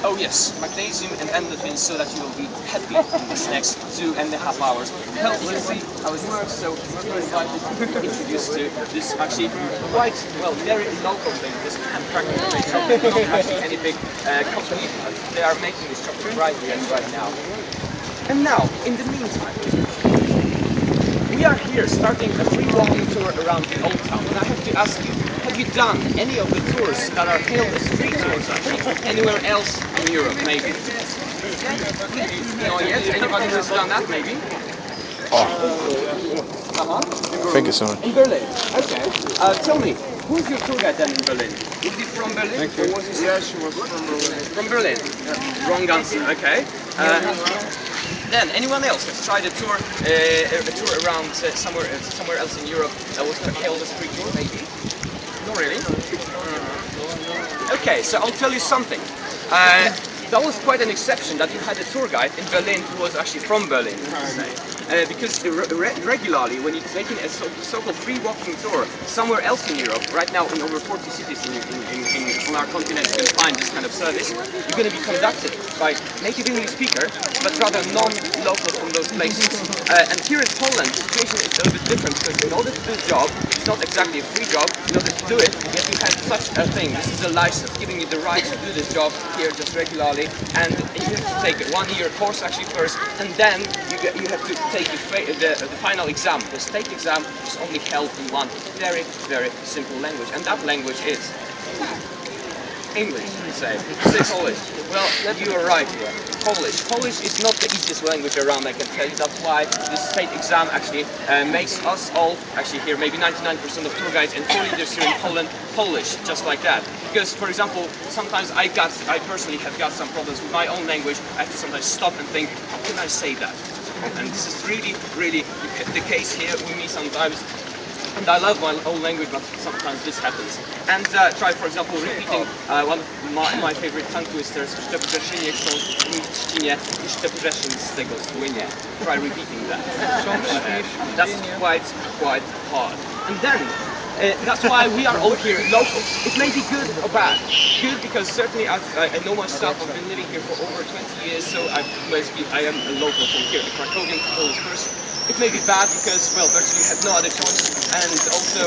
Oh yes, magnesium and endorphins, so that you will be happy in this next 2.5 hours. Well, let's see how it works. So you're invited to be introduced to this actually quite, well, very local thing, this handcrafted chocolate. Not actually any big company. They are making this chocolate right here, right now. And now, in the meantime, we are here starting a free walking tour around the Old Town, and I have to ask you, have you done any of the tours that are hailed as free tours actually, anywhere else in Europe maybe? Not yet? Anybody who's done that maybe? Thank you so much. In Berlin, okay. Tell me, who's your tour guide then in Berlin? Was he from Berlin? Thank you. Or was he Yeah, she was from Berlin. from Berlin? Wrong answer, okay. Then, anyone else has tried a tour around somewhere else in Europe that was not hailed as free tour, maybe? Not really? Okay, so I'll tell you something. That was quite an exception that you had a tour guide in Berlin who was actually from Berlin, because regularly when you're taking a so-called free walking tour somewhere else in Europe, right now in over 40 cities on our continent you can find this kind of service, you're going to be conducted by native English speaker, but rather non-local from those places. And here in Poland, the situation is a little bit different, because in order to do the job, it's not exactly a free job. In order to do it, you have to have such a thing. This is a license giving you the right to do this job here just regularly, and you have to take a 1-year course actually first, and then you have to take the final exam. The state exam is only held in one very, very simple language, and that language is English, say Polish. Well, you are right here. Polish. Polish is not the easiest language around, I can tell you. That's why this state exam actually makes us all, actually here, maybe 99% of tour guides and tour leaders here in Poland, Polish, just like that. Because, for example, sometimes I personally have got some problems with my own language. I have to sometimes stop and think, how can I say that? And this is really, really the case here with me sometimes. And I love my own language, but sometimes this happens. And try, for example, repeating one of my favorite tongue twisters, Szczeprzeszynie chcą mi trzcinie I Szczeprzeszyn z tego słynie. Try repeating that. That's quite hard. And then, that's why we are all here locals. It may be good or bad. Good because certainly I know myself, I've been living here for over 20 years, so I am a local from here, a Krakowian Polish person. It may be bad because, well, virtually you have no other choice, and also,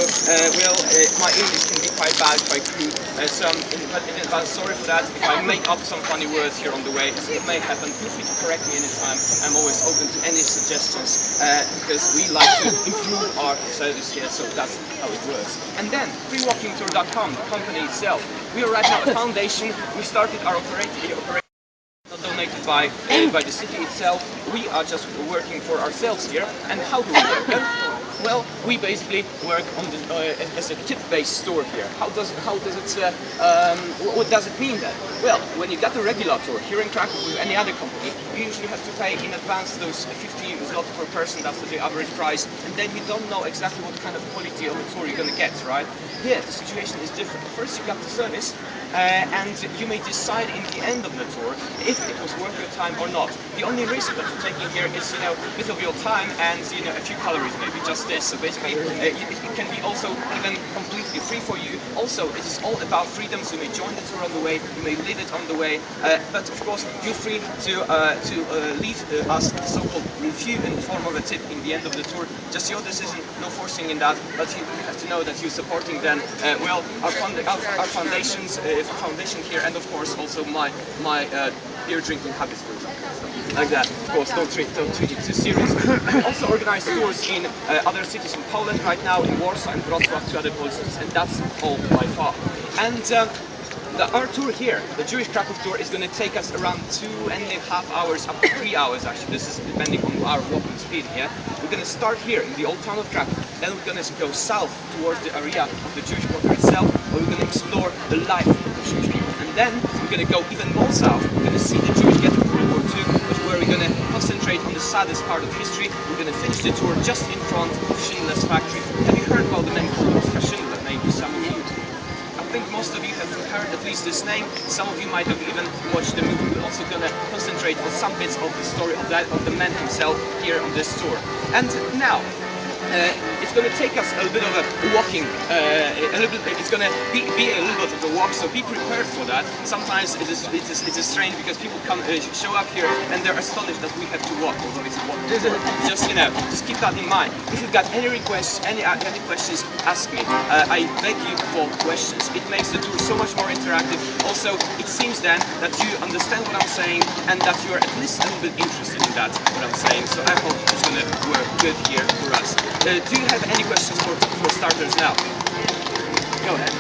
my English can be quite bad, quite crude, so I'm in advance sorry for that. If I make up some funny words here on the way, it may happen. Feel free to correct me anytime. I'm always open to any suggestions, because we like to improve our service here, so that's how it works. And then, freewalkingtour.com, the company itself. We are right now a foundation. We started our operation not donated by the city itself. We are just working for ourselves here. And how do we work? Well, we basically work on as a tip-based store here. What does it mean then? Well, when you get a regular tour here in Krakow with any other company, you usually have to pay in advance those 50 zloty per person. That's the average price, and then you don't know exactly what kind of quality of a tour you're going to get, right? Here, the situation is different. First, you got the service, and you may decide in the end of the tour if it was worth your time or not. The only risk that you're taking here is, a bit of your time and, a few calories maybe, just this. So basically, it can be also even completely free for you. Also, it is all about freedom, so you may join the tour on the way, you may live it on the way, but of course, you're free to leave us the so-called review in the form of a tip in the end of the tour. Just your decision, no forcing in that, but you have to know that you're supporting then, our foundation here, and of course also my beer drinking habits, for example. So, like that. Of course, don't treat it too seriously. We also organize tours in other cities in Poland right now, in Warsaw and Wrocław, two other Polish cities, and that's all by far. And our tour here, the Jewish Krakow tour, is going to take us around 2.5 hours, up to 3 hours actually. This is depending on our walking speed here. We're going to start here in the old town of Krakow, then we're going to go south towards the area of the Jewish quarter itself, where we're going to explore the life of the Jewish people. And then we're going to go even more south, we're going to see the Jewish ghetto of World War II, where we're going to concentrate on the saddest part of history. We're going to finish the tour just in front of Schindler's factory. Have you heard about the man called Oskar Schindler? Maybe some of you. I think most of you have heard at least this name. Some of you might have even watched the movie. We're also going to concentrate on some bits of the story of the man himself here on this tour. And now, it's going to take us a little bit of a walking, it's going to be a little bit of a walk, so be prepared for that. Sometimes it is strange because people come show up here and they're astonished that we have to walk, although it's a walk. Just, just keep that in mind. If you've got any requests, any questions, ask me. I beg you for questions. It makes the tour so much more interactive. Also, it seems then that you understand what I'm saying and that you are at least a little bit interested in that, what I'm saying. So I hope it's going to work good here for us. Do you have any questions for starters now? Go ahead.